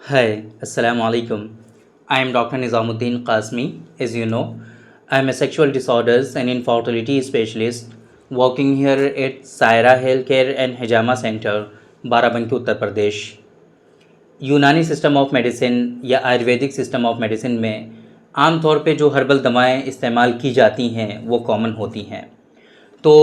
Hi, Assalamu alaikum. I am Dr. Nizamuddin Qasmi. As you know, I am a sexual disorders and infertility specialist working here at Saira Healthcare and Hijama Center, Barabanki, Uttar Pradesh. यूनानी system of medicine या Ayurvedic system of medicine में आम तौर पे जो herbal दवाएं इस्तेमाल की जाती हैं वो कॉमन होती हैं। तो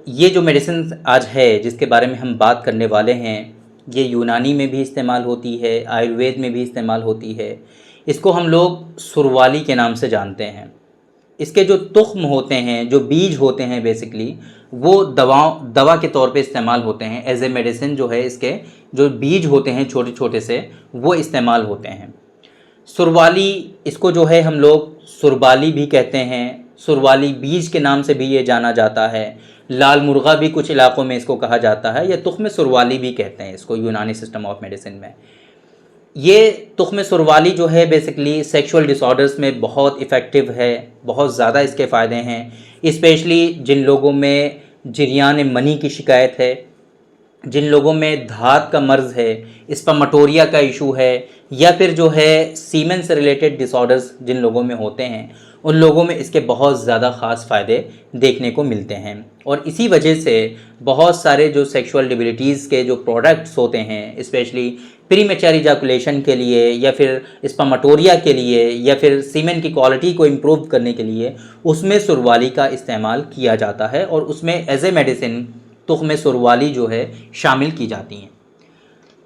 ये जो मेडिसिन आज है जिसके बारे में हम बात करने वाले हैं, ये यूनानी में भी इस्तेमाल होती है, आयुर्वेद में भी इस्तेमाल होती है। इसको हम लोग सुरवाली के नाम से जानते हैं। इसके जो तुख्म होते हैं, जो बीज होते हैं, बेसिकली वो दवा के तौर पे इस्तेमाल होते हैं। एज ए मेडिसिन जो है, इसके जो बीज होते हैं छोटे छोटे से, वो इस्तेमाल होते हैं। सुरवाली, इसको जो है हम लोग सुरबाली भी कहते हैं, सुरवाली बीज के नाम से भी ये जाना जाता है। लाल मुर्गा भी कुछ इलाक़ों में इसको कहा जाता है, या तुख्म सुरवाली भी कहते हैं इसको यूनानी सिस्टम ऑफ मेडिसिन में। ये तुख्म सुरवाली जो है बेसिकली सेक्सुअल डिसऑर्डर्स में बहुत इफ़ेक्टिव है, बहुत ज़्यादा इसके फ़ायदे हैं। स्पेशली जिन लोगों में जरियान मनी की शिकायत है, जिन लोगों में धात का मर्ज़ है, स्पर्मेटोरिया का इशू है, या फिर जो है सीमेन से रिलेटेड डिसऑर्डर्स जिन लोगों में होते हैं, उन लोगों में इसके बहुत ज़्यादा ख़ास फ़ायदे देखने को मिलते हैं। और इसी वजह से बहुत सारे जो सेक्सुअल डिबिलिटीज़ के जो प्रोडक्ट्स होते हैं, स्पेशली प्रीमेच्योर इजैकुलेशन के लिए, या फिर स्पर्मेटोरिया के लिए, या फिर सीमेन की क्वालिटी को इम्प्रूव करने के लिए, उसमें सुरवाली का इस्तेमाल किया जाता है और उसमें एज ए मेडिसिन तुख्म सुरवाली जो है शामिल की जाती हैं।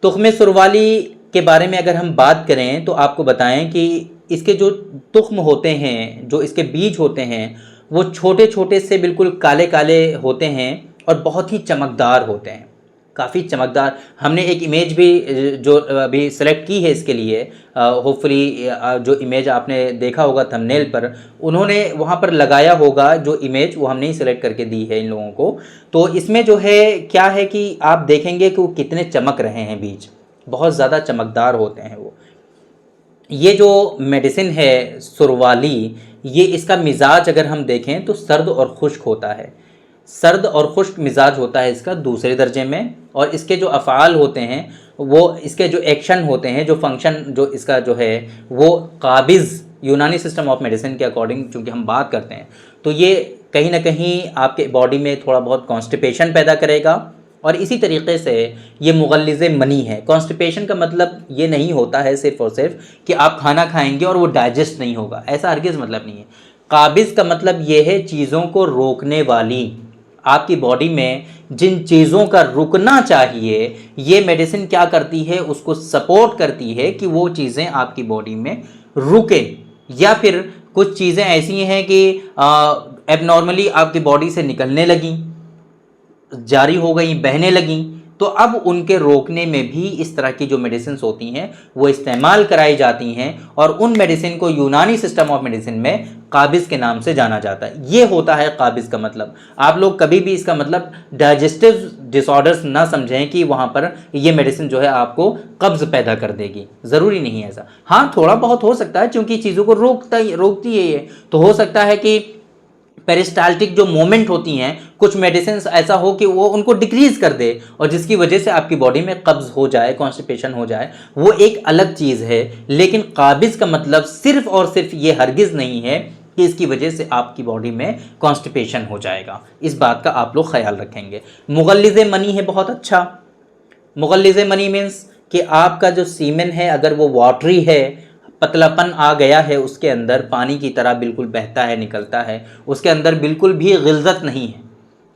तुख्म सुरवाली के बारे में अगर हम बात करें तो आपको बताएं कि इसके जो तुख्म होते हैं, जो इसके बीज होते हैं, वो छोटे छोटे से बिल्कुल काले काले होते हैं और बहुत ही चमकदार होते हैं, काफ़ी चमकदार। हमने एक इमेज भी जो अभी सेलेक्ट की है इसके लिए, होपफुली जो इमेज आपने देखा होगा थंबनेल पर, उन्होंने वहाँ पर लगाया होगा जो इमेज, वो हमने ही सेलेक्ट करके दी है इन लोगों को। तो इसमें जो है क्या है कि आप देखेंगे कि वो कितने चमक रहे हैं, बीज बहुत ज़्यादा चमकदार होते हैं वो। ये जो मेडिसिन है सुरवाली, ये इसका मिजाज अगर हम देखें तो सर्द और खुश्क होता है, सर्द और खुश्क मिजाज होता है इसका दूसरे दर्जे में। और इसके जो अफ़ाल होते हैं, वो इसके जो एक्शन होते हैं, जो फंक्शन जो इसका जो है, वो काबिज़ यूनानी सिस्टम ऑफ मेडिसिन के अकॉर्डिंग चूँकि हम बात करते हैं, तो ये कहीं ना कहीं आपके बॉडी में थोड़ा बहुत कॉन्स्टिपेशन पैदा करेगा। और इसी तरीके से ये मुगल्लिज़ मनी है। कॉन्स्टिपेशन का मतलब ये नहीं होता है सिर्फ़ और सिर्फ कि आप खाना खाएंगे और वो डाइजेस्ट नहीं होगा, ऐसा हरगिज़ मतलब नहीं है। काबिज़ का मतलब ये है चीज़ों को रोकने वाली, आपकी बॉडी में जिन चीज़ों का रुकना चाहिए, ये मेडिसिन क्या करती है, उसको सपोर्ट करती है कि वो चीज़ें आपकी बॉडी में रुके। या फिर कुछ चीज़ें ऐसी हैं कि एबनॉर्मली आपकी बॉडी से निकलने लगी, जारी हो गई, बहने लगी, तो अब उनके रोकने में भी इस तरह की जो मेडिसिन होती हैं वो इस्तेमाल कराई जाती हैं। और उन मेडिसिन को यूनानी सिस्टम ऑफ मेडिसिन में काबिज़ के नाम से जाना जाता है। ये होता है काबिज़ का मतलब। आप लोग कभी भी इसका मतलब डाइजेस्टिव डिसऑर्डर्स ना समझें कि वहाँ पर ये मेडिसिन जो है आपको कब्ज़ पैदा कर देगी, ज़रूरी नहीं है ऐसा। हाँ, थोड़ा बहुत हो सकता है, क्योंकि चीज़ों को रोकती है ये, तो हो सकता है कि पेरिस्टाल्टिक जो मोमेंट होती हैं, कुछ मेडिसिन ऐसा हो कि वो उनको डिक्रीज़ कर दे और जिसकी वजह से आपकी बॉडी में कब्ज़ हो जाए, कॉन्स्टिपेशन हो जाए, वो एक अलग चीज़ है। लेकिन काबिज़ का मतलब सिर्फ़ और सिर्फ ये हरगिज़ नहीं है कि इसकी वजह से आपकी बॉडी में कॉन्स्टिपेशन हो जाएगा। इस बात का आप लोग ख्याल रखेंगे। मुगल्लिज़ मनी है बहुत अच्छा। मुगल्लिज़ मनी मीन्स कि आपका जो सीमेन है, अगर वो वाटरी है, पतलापन आ गया है उसके अंदर, पानी की तरह बिल्कुल बहता है, निकलता है, उसके अंदर बिल्कुल भी गिल्ज़त नहीं है,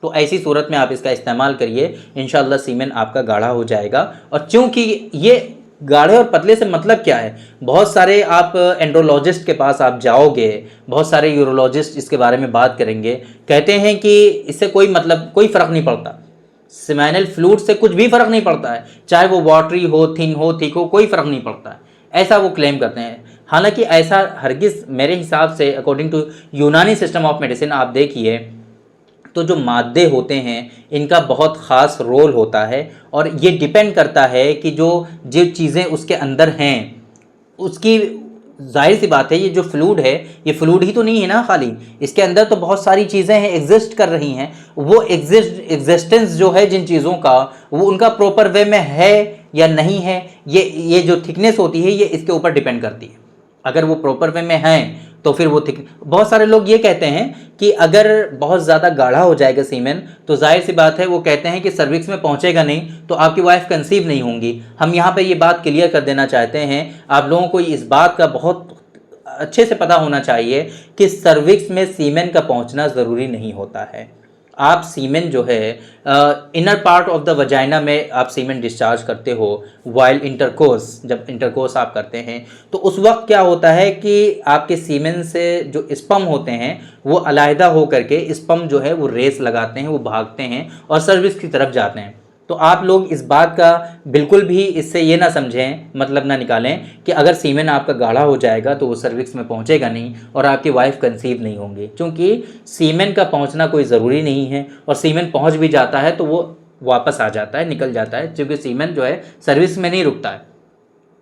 तो ऐसी सूरत में आप इसका इस्तेमाल करिए, इंशाअल्लाह सीमेन आपका गाढ़ा हो जाएगा। और चूँकि ये गाढ़े और पतले से मतलब क्या है, बहुत सारे आप एंड्रोलॉजिस्ट के पास आप जाओगे, बहुत सारे यूरोलॉजिस्ट इसके बारे में बात करेंगे, कहते हैं कि इससे कोई मतलब कोई फ़र्क नहीं पड़ता, सीमेनल फ्लूइड से कुछ भी फ़र्क नहीं पड़ता है, चाहे वो वाटरी हो, थिन हो, थिक हो, कोई फ़र्क नहीं पड़ता है, ऐसा वो क्लेम करते हैं। हालांकि ऐसा हरगिज़ मेरे हिसाब से, अकॉर्डिंग टू यूनानी सिस्टम ऑफ मेडिसिन, आप देखिए तो जो मादे होते हैं इनका बहुत ख़ास रोल होता है। और ये डिपेंड करता है कि जो चीज़ें उसके अंदर हैं उसकी, जाहिर सी बात है ये जो फ्लूइड है, ये फ्लूइड ही तो नहीं है ना खाली, इसके अंदर तो बहुत सारी चीज़ें हैं, एग्जिस्ट कर रही हैं। वो एग्जिस्टेंस जो है जिन चीज़ों का, वो उनका प्रॉपर वे में है या नहीं है, ये जो थिकनेस होती है ये इसके ऊपर डिपेंड करती है। अगर वो प्रॉपर वे में है तो फिर वो थिक, बहुत सारे लोग ये कहते हैं कि अगर बहुत ज़्यादा गाढ़ा हो जाएगा सीमेन तो जाहिर सी बात है वो कहते हैं कि सर्विक्स में पहुंचेगा नहीं तो आपकी वाइफ कंसीव नहीं होंगी। हम यहाँ पे ये बात क्लियर कर देना चाहते हैं, आप लोगों को इस बात का बहुत अच्छे से पता होना चाहिए कि सर्विक्स में सीमेन का पहुंचना ज़रूरी नहीं होता है। आप सीमेन जो है inner part of the vagina में आप सीमेन डिस्चार्ज करते हो वाइल इंटरकोर्स, जब इंटरकोर्स आप करते हैं तो उस वक्त क्या होता है कि आपके सीमेन से जो स्पर्म होते हैं वो अलहदा हो करके स्पर्म जो है वो रेस लगाते हैं, वो भागते हैं और सर्विक्स की तरफ जाते हैं। तो आप लोग इस बात का बिल्कुल भी इससे ये ना समझें, मतलब ना निकालें कि अगर सीमेन आपका गाढ़ा हो जाएगा तो वो सर्विक्स में पहुंचेगा नहीं और आपकी वाइफ कंसीव नहीं होंगी, क्योंकि सीमेन का पहुंचना कोई ज़रूरी नहीं है और सीमेन पहुंच भी जाता है तो वो वापस आ जाता है, निकल जाता है, क्योंकि सीमेन जो है सर्विक्स में नहीं रुकता है,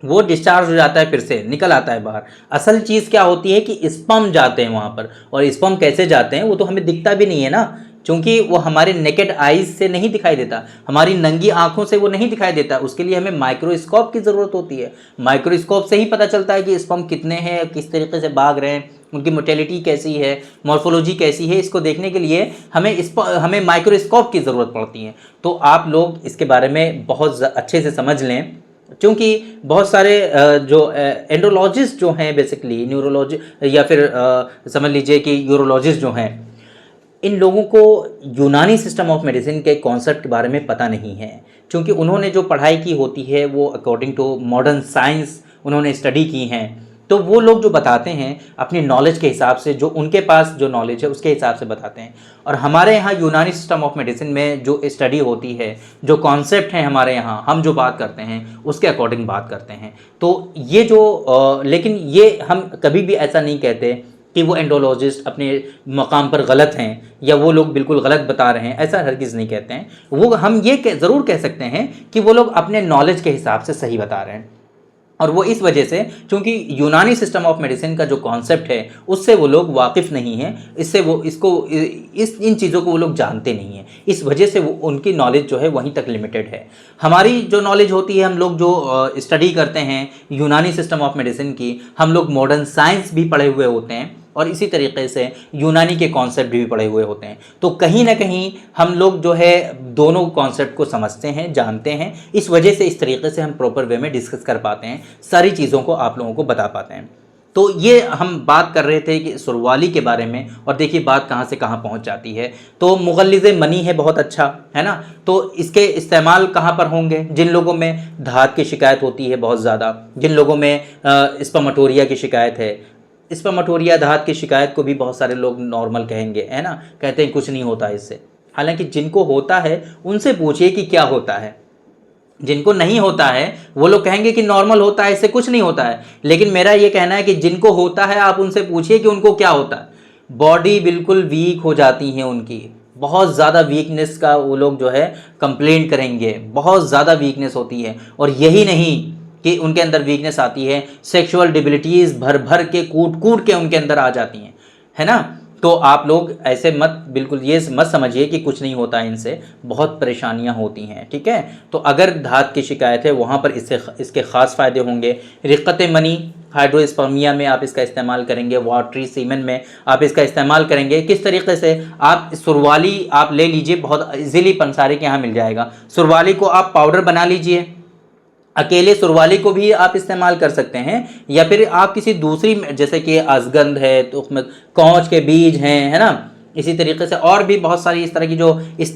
वो डिस्चार्ज हो जाता है, फिर से निकल आता है बाहर। असल चीज़ क्या होती है कि स्पर्म जाते हैं वहाँ पर, और स्पर्म कैसे जाते हैं वो तो हमें दिखता भी नहीं है ना, क्योंकि वो हमारे नेकेड आइज से नहीं दिखाई देता, हमारी नंगी आंखों से वो नहीं दिखाई देता, उसके लिए हमें माइक्रोस्कोप की ज़रूरत होती है। माइक्रोस्कोप से ही पता चलता है कि स्पर्म कितने हैं, किस तरीके से भाग रहे हैं, उनकी मोटेलिटी कैसी है, मॉर्फोलॉजी कैसी है, इसको देखने के लिए हमें माइक्रोस्कोप की ज़रूरत पड़ती है। तो आप लोग इसके बारे में बहुत अच्छे से समझ लें, क्योंकि बहुत सारे जो एंड्रोलॉजिस्ट जो हैं, बेसिकली न्यूरोलॉजी या फिर समझ लीजिए कि यूरोलॉजिस्ट जो हैं, इन लोगों को यूनानी सिस्टम ऑफ मेडिसिन के कॉन्सेप्ट के बारे में पता नहीं है, क्योंकि उन्होंने जो पढ़ाई की होती है वो अकॉर्डिंग टू मॉडर्न साइंस उन्होंने स्टडी की हैं। तो वो लोग जो बताते हैं अपनी नॉलेज के हिसाब से, जो उनके पास जो नॉलेज है उसके हिसाब से बताते हैं। और हमारे यहाँ यूनानी सिस्टम ऑफ मेडिसिन में जो स्टडी होती है, जो कॉन्सेप्ट हैं हमारे यहाँ, हम जो बात करते हैं उसके अकॉर्डिंग बात करते हैं। तो ये जो लेकिन ये हम कभी भी ऐसा नहीं कहते कि वो एंडोलॉजिस्ट अपने मकाम पर गलत हैं या वो लोग बिल्कुल गलत बता रहे हैं, ऐसा हरगिज़ नहीं कहते हैं। वो हम ये ज़रूर कह सकते हैं कि वो लोग अपने नॉलेज के हिसाब से सही बता रहे हैं, और वो इस वजह से क्योंकि यूनानी सिस्टम ऑफ मेडिसिन का जो कॉन्सेप्ट है उससे वो लोग वाकिफ़ नहीं हैं, इससे वो इन चीज़ों को वो लोग जानते नहीं हैं, इस वजह से वो उनकी नॉलेज जो है वहीं तक लिमिटेड है। हमारी जो नॉलेज होती है, हम लोग जो स्टडी करते हैं यूनानी सिस्टम ऑफ मेडिसिन की, हम लोग मॉडर्न साइंस भी पढ़े हुए होते हैं और इसी तरीके से यूनानी के कॉन्सेप्ट भी पढ़े हुए होते हैं। तो कहीं ना कहीं हम लोग जो है दोनों कॉन्सेप्ट को समझते हैं, जानते हैं, इस वजह से इस तरीके से हम प्रॉपर वे में डिस्कस कर पाते हैं, सारी चीज़ों को आप लोगों को बता पाते हैं। तो ये हम बात कर रहे थे कि सुरवाली के बारे में, और देखिए बात कहाँ से कहाँ पहुँच जाती है। तो मुगल्लिज़ मनी है, बहुत अच्छा है ना। तो इसके इस्तेमाल कहाँ पर होंगे? जिन लोगों में धात की शिकायत होती है बहुत ज़्यादा, जिन लोगों में स्पर्मेटोरिया की शिकायत है, स्पर्मेटोरिया धात की शिकायत को भी बहुत सारे लोग नॉर्मल कहेंगे, है ना, कहते हैं कुछ नहीं होता इससे। हालांकि जिनको होता है उनसे पूछिए कि क्या होता है। जिनको नहीं होता है वो लोग कहेंगे कि नॉर्मल होता है, इससे कुछ नहीं होता है। लेकिन मेरा ये कहना है कि जिनको होता है आप उनसे पूछिए कि उनको क्या होता है। बॉडी बिल्कुल वीक हो जाती है उनकी, बहुत ज़्यादा वीकनेस का वो लोग जो है कंप्लेंट करेंगे, बहुत ज़्यादा वीकनेस होती है। और यही नहीं कि उनके अंदर वीकनेस आती है, सेक्सुअल डिबिलिटीज़ भर भर के कूट कूट के उनके अंदर आ जाती हैं, है ना। तो आप लोग ऐसे मत, बिल्कुल ये मत समझिए कि कुछ नहीं होता, इनसे बहुत परेशानियां होती हैं, ठीक है। तो अगर धात की शिकायत है वहाँ पर इसके ख़ास फ़ायदे होंगे। रिक़्क़त मनी, हाइड्रोस्पर्मिया में आप इसका इस्तेमाल करेंगे, वाटरी सीमेन में आप इसका इस्तेमाल करेंगे। किस तरीके से? आप सुरवाली आप ले लीजिए, बहुत इजीली पंसारी के यहाँ मिल जाएगा। सुरवाली को आप पाउडर बना लीजिए, अकेले सुरवाली को भी आप इस्तेमाल कर सकते हैं, या फिर आप किसी दूसरी, जैसे कि अजगंध है तो उसमें कौच के बीज हैं, है ना, इसी तरीके से और भी बहुत सारी इस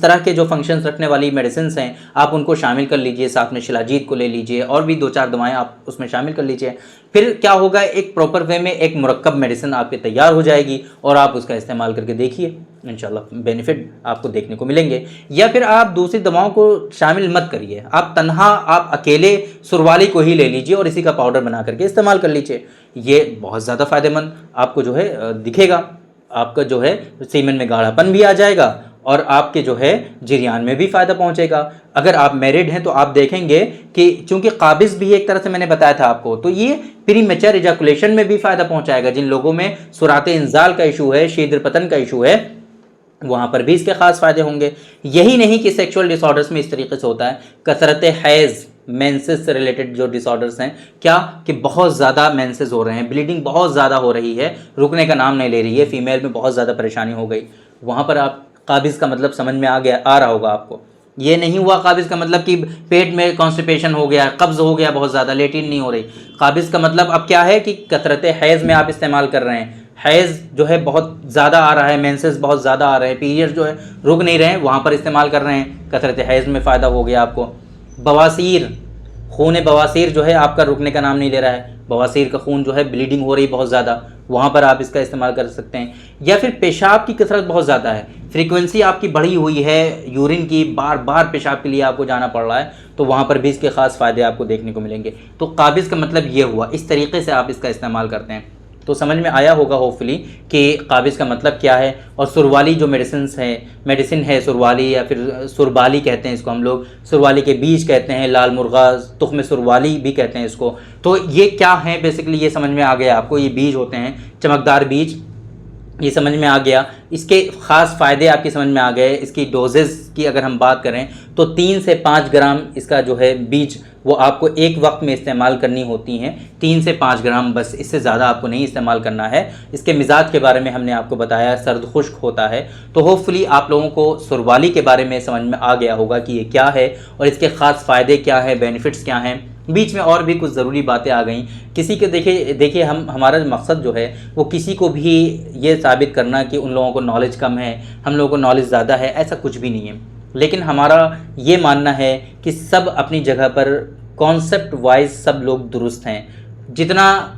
तरह के जो फंक्शंस रखने वाली मेडिसिन हैं आप उनको शामिल कर लीजिए। साथ में शिलाजीत को ले लीजिए और भी 2-4 दवाएं आप उसमें शामिल कर लीजिए। फिर क्या होगा, एक प्रॉपर वे में एक मुरक्कब मेडिसिन आपकी तैयार हो जाएगी और आप उसका इस्तेमाल करके देखिए, इंशाल्लाह बेनिफिट आपको देखने को मिलेंगे। या फिर आप दूसरी दवाओं को शामिल मत करिए, आप तन्हा, आप अकेले सुरवाली को ही ले लीजिए और इसी का पाउडर बना करके इस्तेमाल कर लीजिए। ये बहुत ज़्यादा फ़ायदेमंद आपको जो है दिखेगा। आपका जो है सीमेन में गाढ़ापन भी आ जाएगा और आपके जो है जिरियान में भी फ़ायदा पहुंचेगा। अगर आप मैरिड हैं तो आप देखेंगे कि चूंकि काबिज़ भी एक तरह से मैंने बताया था आपको, तो ये प्री मैच्योर इजाकुलेशन में भी फ़ायदा पहुंचाएगा। जिन लोगों में सुराते इंजाल का इशू है, शीघ्र पतन का इशू है, वहाँ पर भी इसके ख़ास फ़ायदे होंगे। यही नहीं कि सेक्सुअल डिसऑर्डर्स में इस तरीके से होता है, कसरत हैज़ मेंसेस से रिलेटेड जो डिसऑर्डर्स हैं, क्या कि बहुत ज़्यादा मेंसेस हो रहे हैं, ब्लीडिंग बहुत ज़्यादा हो रही है, रुकने का नाम नहीं ले रही है, फीमेल में बहुत ज़्यादा परेशानी हो गई, वहाँ पर आप काबिज़ का मतलब समझ में आ रहा होगा आपको। ये नहीं हुआ काबिज़ का मतलब कि पेट में कॉन्स्टिपेशन हो गया, कब्ज़ हो गया बहुत ज़्यादा, लेटिन नहीं हो रही। काबिज़ का मतलब अब क्या है कि कसरत हैज़ में आप इस्तेमाल कर रहे हैं, हैज़ जो है बहुत ज़्यादा आ रहा है, मेंसेस बहुत ज़्यादा आ रहे हैं, पीरियड जो है रुक नहीं रहे हैं, वहाँ पर इस्तेमाल कर रहे हैं, कसरत हैज़ में फ़ायदा हो गया आपको। बवासीर, खून बवासीर जो है आपका रुकने का नाम नहीं ले रहा है, बवासीर का खून जो है ब्लीडिंग हो रही बहुत ज़्यादा, वहाँ पर आप इसका इस्तेमाल कर सकते हैं। या फिर पेशाब की कसरत बहुत ज़्यादा है, फ्रीक्वेंसी आपकी बढ़ी हुई है यूरिन की, बार बार पेशाब के लिए आपको जाना पड़ रहा है, तो वहाँ पर भी इसके ख़ास फ़ायदे आपको देखने को मिलेंगे। तो काबिज़ का मतलब ये हुआ, इस तरीके से आप इसका इस्तेमाल करते हैं। तो समझ में आया होगा होपफुली कि काबिज़ का मतलब क्या है। और सुरवाली जो मेडिसिन है सुरवाली, या फिर सुरबाली कहते हैं इसको हम लोग, सुरवाली के बीज कहते हैं, लाल मुर्गा तुख्म सुरवाली भी कहते हैं इसको। तो ये क्या है बेसिकली, ये समझ में आ गया आपको, ये बीज होते हैं चमकदार बीज, ये समझ में आ गया। इसके ख़ास फ़ायदे आपकी समझ में आ गए। इसकी डोजेज़ की अगर हम बात करें तो 3 से 5 ग्राम इसका जो है बीज वो आपको एक वक्त में इस्तेमाल करनी होती हैं, 3 से 5 ग्राम बस, इससे ज़्यादा आपको नहीं इस्तेमाल करना है। इसके मिजाज के बारे में हमने आपको बताया, सर्द खुश्क होता है। तो होपफुली आप लोगों को सुरवाली के बारे में समझ में आ गया होगा कि ये क्या है और इसके ख़ास फ़ायदे क्या हैं, बेनिफिट्स क्या हैं। बीच में और भी कुछ ज़रूरी बातें आ गई। किसी के देखिए हमारा मकसद जो है वो किसी को भी ये साबित करना कि उन लोगों को नॉलेज कम है, हम लोगों को नॉलेज ज़्यादा है, ऐसा कुछ भी नहीं है। लेकिन हमारा ये मानना है कि सब अपनी जगह पर कॉन्सेप्ट वाइज सब लोग दुरुस्त हैं। जितना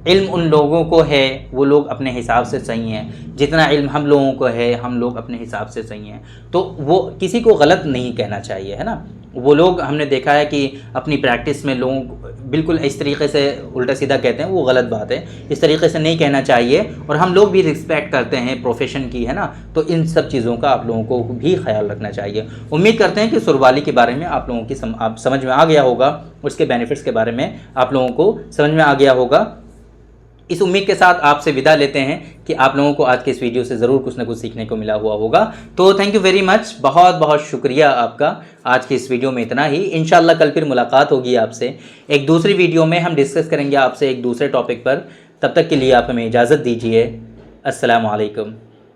इल्म उन लोगों को है वो लोग अपने हिसाब से सही हैं, जितना इल्म हम लोगों को है हम लोग अपने हिसाब से सही हैं। तो वो किसी को गलत नहीं कहना चाहिए, है ना। वो लोग हमने देखा है कि अपनी प्रैक्टिस में लोग बिल्कुल इस तरीके से उल्टा सीधा कहते हैं, वो गलत बात है, इस तरीके से नहीं कहना चाहिए। और हम लोग भी रिस्पेक्ट करते हैं प्रोफेशन की, है ना। तो इन सब चीज़ों का आप लोगों को भी ख्याल रखना चाहिए। उम्मीद करते हैं कि सुरवाली के बारे में आप लोगों की आप समझ में आ गया होगा, उसके बेनिफिट्स के बारे में आप लोगों को समझ में आ गया होगा। इस उम्मीद के साथ आपसे विदा लेते हैं कि आप लोगों को आज के इस वीडियो से ज़रूर कुछ ना कुछ सीखने को मिला हुआ होगा। तो थैंक यू वेरी मच, बहुत बहुत शुक्रिया आपका। आज की इस वीडियो में इतना ही। इंशाल्लाह कल फिर मुलाकात होगी आपसे एक दूसरी वीडियो में, हम डिस्कस करेंगे आपसे एक दूसरे टॉपिक पर। तब तक के लिए आप हमें इजाज़त दीजिए। अस्सलामु अलैकुम।